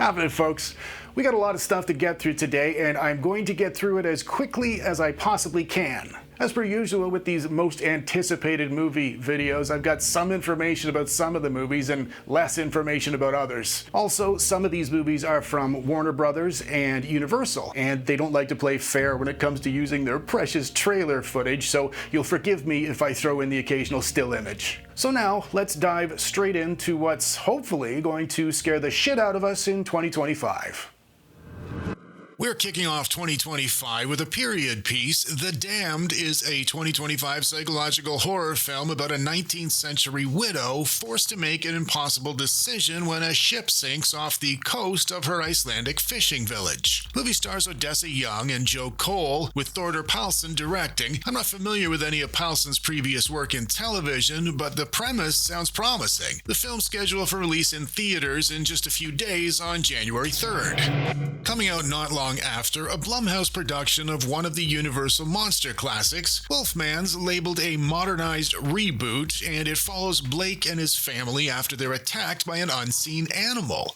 Happening, folks. We got a lot of stuff to get through today, and I'm going to get through it as quickly as I possibly can. As per usual with these most anticipated movie videos, I've got some information about some of the movies and less information about others. Also, some of these movies are from Warner Brothers and Universal, and they don't like to play fair when it comes to using their precious trailer footage, so you'll forgive me if I throw in the occasional still image. So now, let's dive straight into what's hopefully going to scare the shit out of us in 2025. We're kicking off 2025 with a period piece. The Damned is a 2025 psychological horror film about a 19th century widow forced to make an impossible decision when a ship sinks off the coast of her Icelandic fishing village. Movie stars Odessa Young and Joe Cole, with Thorder Palsson directing. I'm not familiar with any of Palsson's previous work in television, but the premise sounds promising. The film's scheduled for release in theaters in just a few days on January 3rd. Coming out not long after, a Blumhouse production of one of the Universal monster classics, Wolfman's labeled a modernized reboot, and it follows Blake and his family after they're attacked by an unseen animal.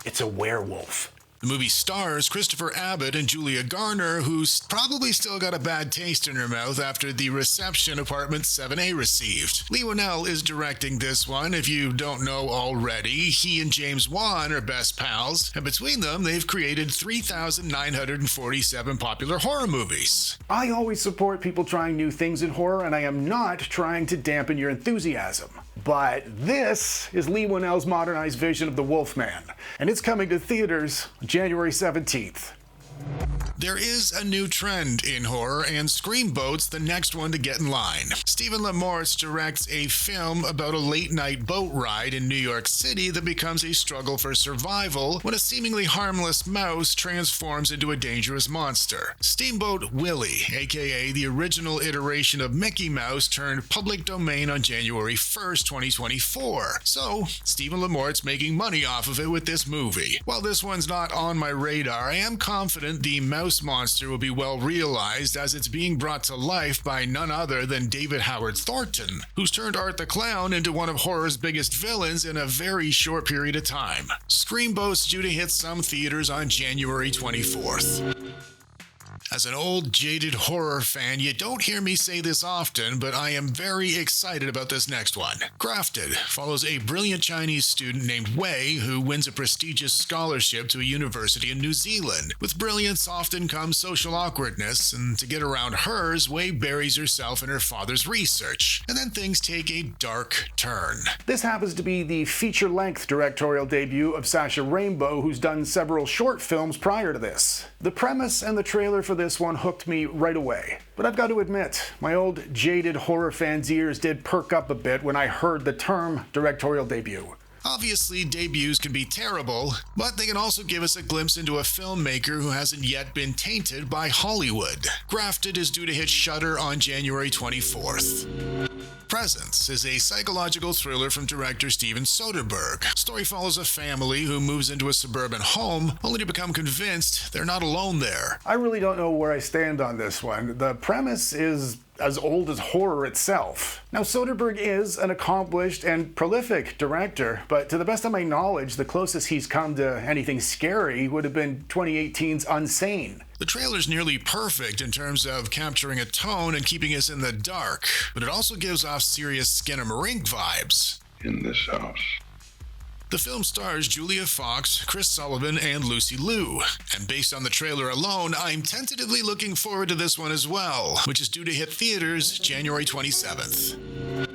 It's a werewolf. The movie stars Christopher Abbott and Julia Garner, who's probably still got a bad taste in her mouth after the reception Apartment 7A received. Leigh Whannell is directing this one. If you don't know already, he and James Wan are best pals, and between them, they've created 3,947 popular horror movies. I always support people trying new things in horror, and I am not trying to dampen your enthusiasm. But this is Leigh Whannell's modernized vision of the Wolfman, and it's coming to theaters January 17th. There is a new trend in horror, and Steamboat's the next one to get in line. Stephen Lemortz directs a film about a late-night boat ride in New York City that becomes a struggle for survival when a seemingly harmless mouse transforms into a dangerous monster. Steamboat Willie, aka the original iteration of Mickey Mouse, turned public domain on January 1st, 2024. So, Stephen Lemortz making money off of it with this movie. While this one's not on my radar, I am confident the mouse monster will be well realized, as it's being brought to life by none other than David Howard Thornton, who's turned Art the Clown into one of horror's biggest villains in a very short period of time. Steamboat's due to hit some theaters on January 24th. As an old, jaded horror fan, you don't hear me say this often, but I am very excited about this next one. Grafted follows a brilliant Chinese student named Wei who wins a prestigious scholarship to a university in New Zealand. With brilliance often comes social awkwardness, and to get around hers, Wei buries herself in her father's research, and then things take a dark turn. This happens to be the feature-length directorial debut of Sasha Rainbow, who's done several short films prior to this. The premise and the trailer for this one hooked me right away. But I've got to admit, my old jaded horror fan's ears did perk up a bit when I heard the term directorial debut. Obviously, debuts can be terrible, but they can also give us a glimpse into a filmmaker who hasn't yet been tainted by Hollywood. Grafted is due to hit Shudder on January 24th. Presence is a psychological thriller from director Steven Soderbergh. The story follows a family who moves into a suburban home, only to become convinced they're not alone there. I really don't know where I stand on this one. The premise is as old as horror itself. Now, Soderbergh is an accomplished and prolific director, but to the best of my knowledge, the closest he's come to anything scary would have been 2018's Unsane. The trailer's nearly perfect in terms of capturing a tone and keeping us in the dark, but it also gives off serious Skinamarink vibes. In this house. The film stars Julia Fox, Chris Sullivan, and Lucy Liu, and based on the trailer alone, I'm tentatively looking forward to this one as well, which is due to hit theaters January 27th.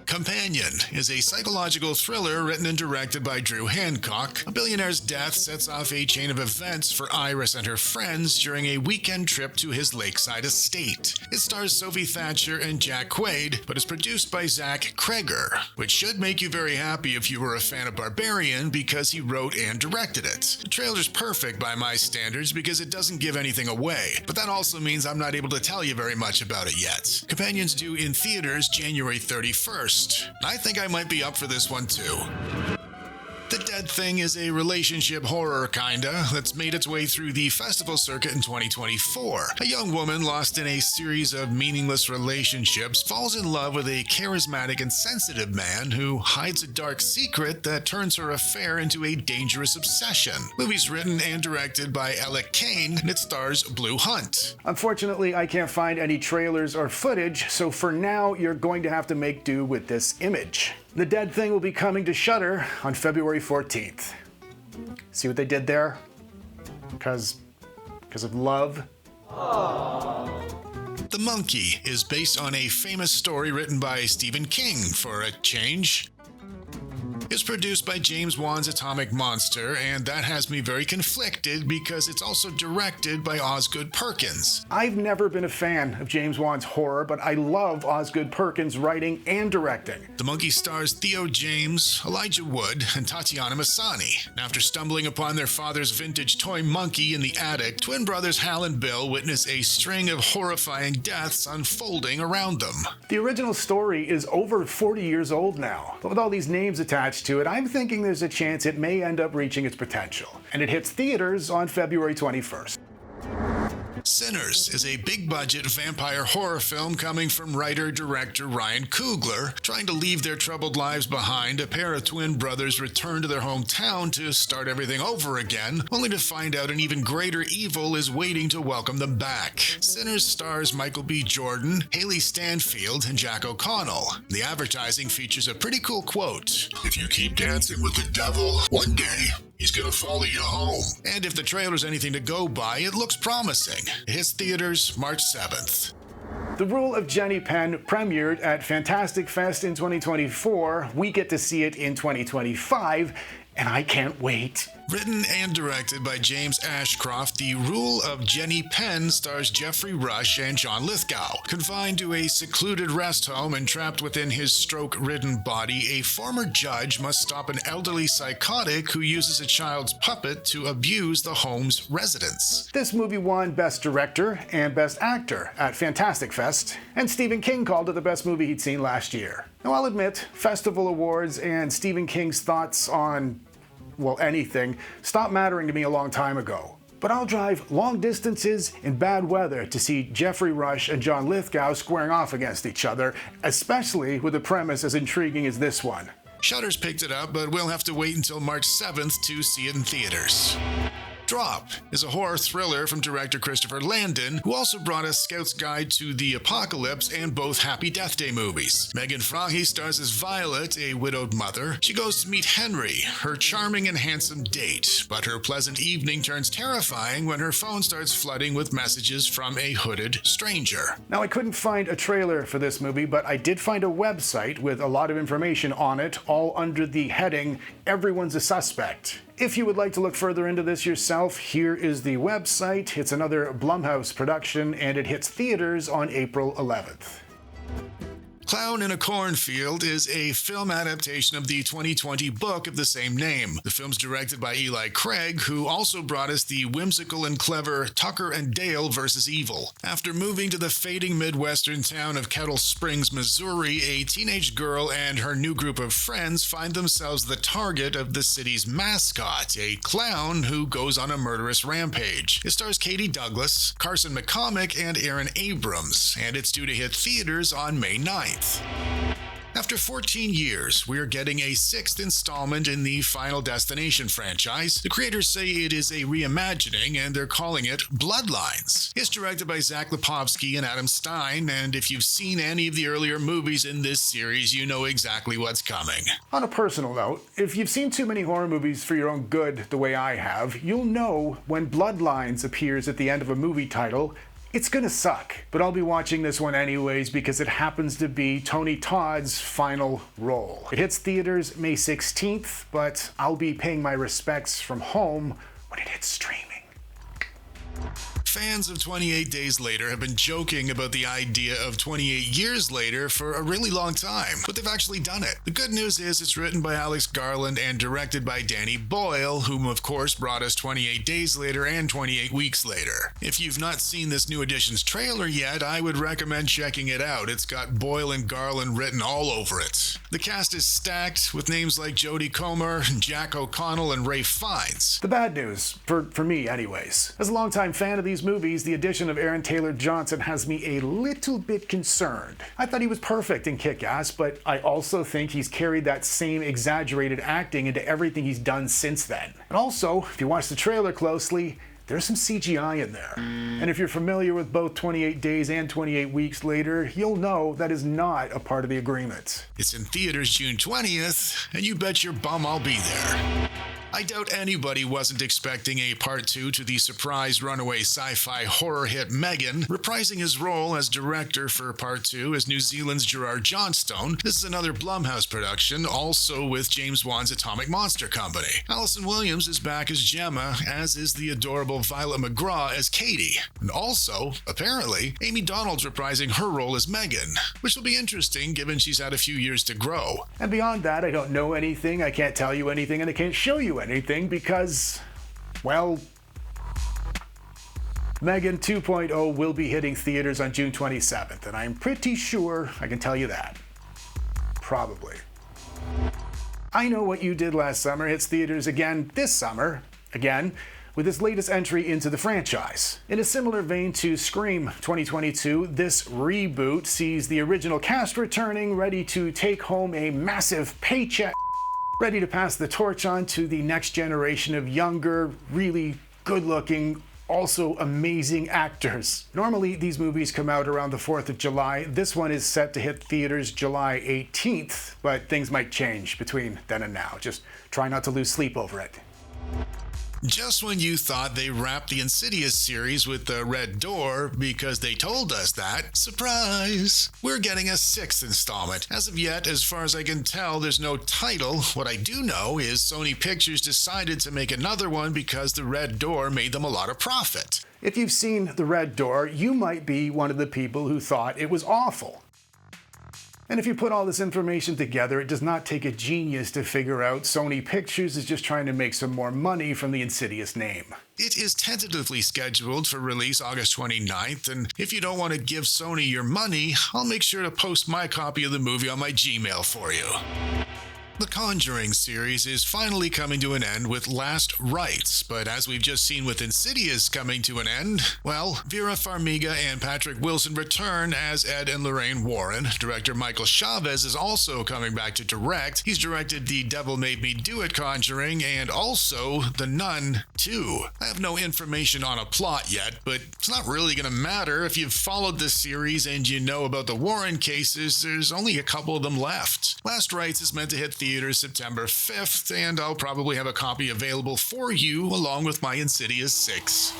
Companion is a psychological thriller written and directed by Drew Hancock. A billionaire's death sets off a chain of events for Iris and her friends during a weekend trip to his lakeside estate. It stars Sophie Thatcher and Jack Quaid, but is produced by Zach Kreger, which should make you very happy if you were a fan of Barbarian because he wrote and directed it. The trailer's perfect by my standards because it doesn't give anything away, but that also means I'm not able to tell you very much about it yet. Companion's due in theaters January 31st. I think I might be up for this one too. The Dead Dead Thing is a relationship horror kinda that's made its way through the festival circuit in 2024. A young woman lost in a series of meaningless relationships falls in love with a charismatic and sensitive man who hides a dark secret that turns her affair into a dangerous obsession. Movie's written and directed by Alec Kane, and it stars Blue Hunt. Unfortunately, I can't find any trailers or footage, so for now, you're going to have to make do with this image. The Dead Thing will be coming to Shudder on February 14th. See what they did there? Because of love? The Monkey is based on a famous story written by Stephen King, for a change. It's produced by James Wan's Atomic Monster, and that has me very conflicted because it's also directed by Osgood Perkins. I've never been a fan of James Wan's horror, but I love Osgood Perkins' writing and directing. The Monkey stars Theo James, Elijah Wood, and Tatiana Maslany. After stumbling upon their father's vintage toy monkey in the attic, twin brothers Hal and Bill witness a string of horrifying deaths unfolding around them. The original story is over 40 years old now, but with all these names attached to it, I'm thinking there's a chance it may end up reaching its potential. And it hits theaters on February 21st. Sinners is a big-budget vampire horror film coming from writer-director Ryan Coogler. Trying to leave their troubled lives behind, a pair of twin brothers return to their hometown to start everything over again, only to find out an even greater evil is waiting to welcome them back. Sinners stars Michael B. Jordan, Haley Stanfield, and Jack O'Connell. The advertising features a pretty cool quote: "If you keep dancing with the devil, one day he's gonna follow you home." And if the trailer's anything to go by, it looks promising. It hits theaters March 7th. The Rule of Jenny Penn premiered at Fantastic Fest in 2024. We get to see it in 2025, and I can't wait. Written and directed by James Ashcroft, The Rule of Jenny Penn stars Jeffrey Rush and John Lithgow. Confined to a secluded rest home and trapped within his stroke-ridden body, a former judge must stop an elderly psychotic who uses a child's puppet to abuse the home's residents. This movie won Best Director and Best Actor at Fantastic Fest, and Stephen King called it the best movie he'd seen last year. Now, I'll admit, festival awards and Stephen King's thoughts on, well, anything, stopped mattering to me a long time ago. But I'll drive long distances in bad weather to see Jeffrey Rush and John Lithgow squaring off against each other, especially with a premise as intriguing as this one. Shudder's picked it up, but we'll have to wait until March 7th to see it in theaters. Drop is a horror thriller from director Christopher Landon, who also brought us Scout's Guide to the Apocalypse and both Happy Death Day movies. Megan Fahey stars as Violet, a widowed mother. She goes to meet Henry, her charming and handsome date, but her pleasant evening turns terrifying when her phone starts flooding with messages from a hooded stranger. Now, I couldn't find a trailer for this movie, but I did find a website with a lot of information on it, all under the heading, "Everyone's a Suspect." If you would like to look further into this yourself, here is the website. It's another Blumhouse production, and it hits theaters on April 11th. Clown in a Cornfield is a film adaptation of the 2020 book of the same name. The film's directed by Eli Craig, who also brought us the whimsical and clever Tucker and Dale vs. Evil. After moving to the fading Midwestern town of Kettle Springs, Missouri, a teenage girl and her new group of friends find themselves the target of the city's mascot, a clown who goes on a murderous rampage. It stars Katie Douglas, Carson McCormick, and Aaron Abrams, and it's due to hit theaters on May 9th. After 14 years, we're getting a 6th installment in the Final Destination franchise. The creators say it is a reimagining, and they're calling it Bloodlines. It's directed by Zach Lipovsky and Adam Stein, and if you've seen any of the earlier movies in this series, you know exactly what's coming. On a personal note, if you've seen too many horror movies for your own good the way I have, you'll know when Bloodlines appears at the end of a movie title, it's gonna suck, but I'll be watching this one anyways because it happens to be Tony Todd's final role. It hits theaters May 16th, but I'll be paying my respects from home when it hits streaming. Fans of 28 Days Later have been joking about the idea of 28 years later for a really long time, but they've actually done it. The good news is it's written by Alex Garland and directed by Danny Boyle, whom of course brought us 28 Days Later and 28 Weeks Later. If you've not seen this new edition's trailer yet, I would recommend checking it out. It's got Boyle and Garland written all over it. The cast is stacked with names like Jodie Comer, Jack O'Connell, and Ralph Fiennes. The bad news, for me anyways. As a longtime fan of these movies, the addition of Aaron Taylor Johnson has me a little bit concerned. I thought he was perfect in Kick-Ass, but I also think he's carried that same exaggerated acting into everything he's done since then. And also, if you watch the trailer closely, there's some CGI in there. And if you're familiar with both 28 Days and 28 Weeks Later, you'll know that is not a part of the agreement. It's in theaters June 20th, and you bet your bum I'll be there. I doubt anybody wasn't expecting a part 2 to the surprise runaway sci-fi horror hit Megan. Reprising his role as director for part 2 is New Zealand's Gerard Johnstone. This is another Blumhouse production, also with James Wan's Atomic Monster Company. Allison Williams is back as Gemma, as is the adorable Violet McGraw as Katie. And also, apparently, Amy Donald's reprising her role as Megan, which will be interesting given she's had a few years to grow. And beyond that, I don't know anything, I can't tell you anything, and I can't show you anything because, well, Megan 2.0 will be hitting theaters on June 27th, and I'm pretty sure I can tell you that. Probably. I Know What You Did Last Summer hits theaters again this summer, again, with its latest entry into the franchise. In a similar vein to Scream 2022, this reboot sees the original cast returning, ready to take home a massive paycheck, ready to pass the torch on to the next generation of younger, really good-looking, also amazing actors. Normally, these movies come out around the 4th of July. This one is set to hit theaters July 18th, but things might change between then and now. Just try not to lose sleep over it. Just when you thought they wrapped the Insidious series with the Red Door because they told us that, surprise! We're getting a 6th installment. As of yet, as far as I can tell, there's no title. What I do know is Sony Pictures decided to make another one because the Red Door made them a lot of profit. If you've seen The Red Door, you might be one of the people who thought it was awful. And if you put all this information together, it does not take a genius to figure out Sony Pictures is just trying to make some more money from the Insidious name. It is tentatively scheduled for release August 29th, and if you don't want to give Sony your money, I'll make sure to post my copy of the movie on my Gmail for you. The Conjuring series is finally coming to an end with Last Rites, but as we've just seen with Insidious coming to an end, well, Vera Farmiga and Patrick Wilson return as Ed and Lorraine Warren. Director Michael Chavez is also coming back to direct. He's directed The Devil Made Me Do It Conjuring and also The Nun 2. I have no information on a plot yet, but it's not really going to matter. If you've followed this series and you know about the Warren cases, there's only a couple of them left. Last Rites is meant to hit theaters September 5th, and I'll probably have a copy available for you along with my Insidious 6.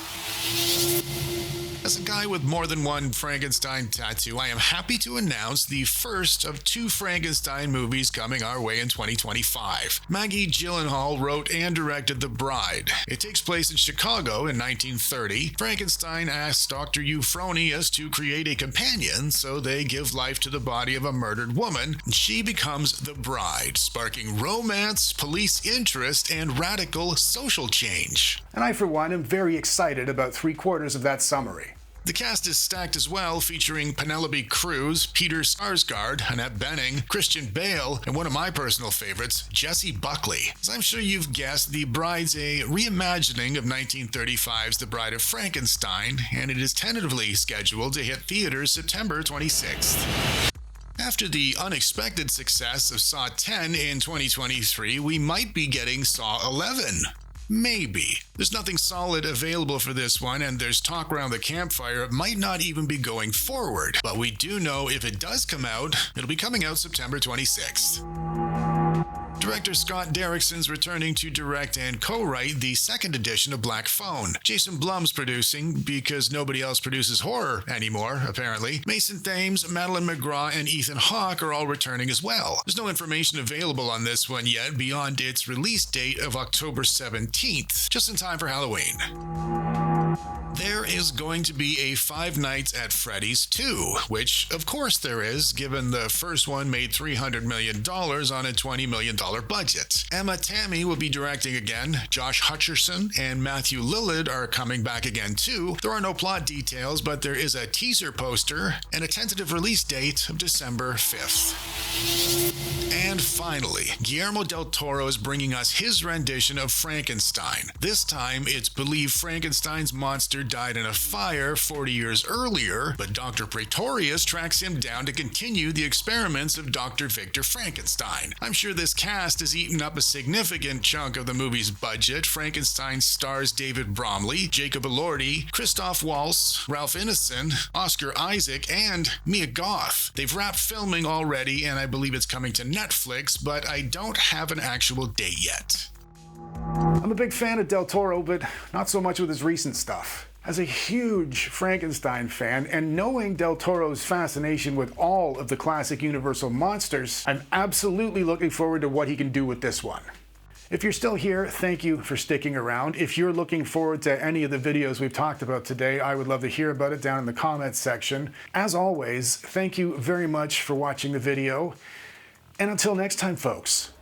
As a guy with more than one Frankenstein tattoo, I am happy to announce the first of 2 Frankenstein movies coming our way in 2025. Maggie Gyllenhaal wrote and directed The Bride. It takes place in Chicago in 1930. Frankenstein asks Dr. Euphronius to create a companion, so they give life to the body of a murdered woman, and she becomes the bride, sparking romance, police interest, and radical social change. And I, for one, am very excited about 3/4 of that summary. The cast is stacked as well, featuring Penelope Cruz, Peter Sarsgaard, Annette Bening, Christian Bale, and one of my personal favorites, Jessie Buckley. As I'm sure you've guessed, The Bride's a reimagining of 1935's The Bride of Frankenstein, and it is tentatively scheduled to hit theaters September 26th. After the unexpected success of Saw 10 in 2023, we might be getting Saw 11. Maybe. There's nothing solid available for this one, and there's talk around the campfire it might not even be going forward. But we do know if it does come out, it'll be coming out September 26th. Director Scott Derrickson's returning to direct and co-write the 2nd edition of Black Phone. Jason Blum's producing, because nobody else produces horror anymore, apparently. Mason Thames, Madeline McGraw, and Ethan Hawke are all returning as well. There's no information available on this one yet beyond its release date of October 17th, just in time for Halloween. There is going to be a Five Nights at Freddy's 2, which of course there is, given the first one made $300 million on a $20 million budget. Emma Tammy will be directing again. Josh Hutcherson and Matthew Lillard are coming back again too. There are no plot details, but there is a teaser poster and a tentative release date of December 5th. And finally, Guillermo del Toro is bringing us his rendition of Frankenstein. This time, it's believed Frankenstein's monster died in a fire 40 years earlier, but Dr. Pretorius tracks him down to continue the experiments of Dr. Victor Frankenstein. I'm sure this cast has eaten up a significant chunk of the movie's budget. Frankenstein stars David Bromley, Jacob Elordi, Christoph Waltz, Ralph Ineson, Oscar Isaac, and Mia Goth. They've wrapped filming already, and I believe it's coming to Netflix, but I don't have an actual date yet. I'm a big fan of Del Toro, but not so much with his recent stuff. As a huge Frankenstein fan, and knowing Del Toro's fascination with all of the classic Universal monsters, I'm absolutely looking forward to what he can do with this one. If you're still here, thank you for sticking around. If you're looking forward to any of the videos we've talked about today, I would love to hear about it down in the comments section. As always, thank you very much for watching the video. And until next time, folks,